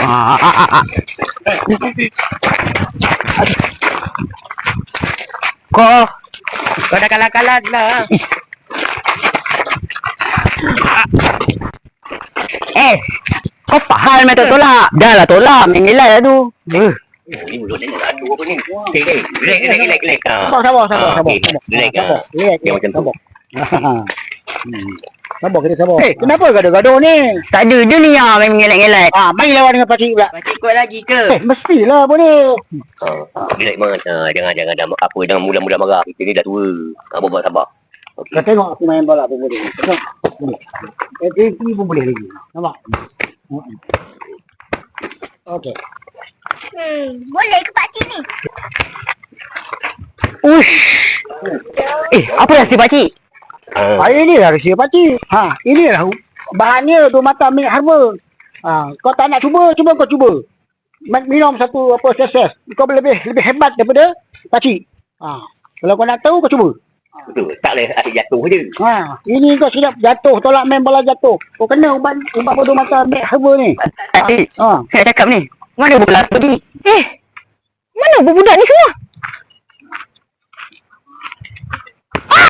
Ah, ah, ah, ah. Kau, Kau dah kalah-kalah lah. kau pahal main tak tolak. Dah lah tolak, main gelai lah tu. Ni mulut ni nak adu apa ni? Okey, relax. Sabar. Relax. Dia macam tu. Sabar kita sabar. Kenapa gaduh-gaduh ni? Tak ada, dia ni yang main gelai-gelai. Main lawan dengan pakcik pula. Pakcik kuat lagi ke? Mestilah apa ni. Relax man. Jangan dah apa jangan mula-mula marah. Kita ni dah tua. Abang sabar. Okey. Kau tengok aku main bola pun boleh. Tengok. Ini pun boleh lagi. Nampak? Okey. Boleh ke pakcik ni? Ush. Apa rahsia pakcik? Ini lah rahsia pakcik. Ini lah bahannya dua mata minyak harba. Kau tak nak cuba kau cuba. Minum satu ses. Kau lebih hebat daripada pakcik. Kalau kau nak tahu kau cuba. Betul. Tak boleh asyik jatuh je. Ini kau silap jatuh, tolak main bola jatuh. Kau kena ubat bodoh mata minyak harba ni. Pakcik, saya cakap ni. Mana bola pergi? Mana budak ni semua?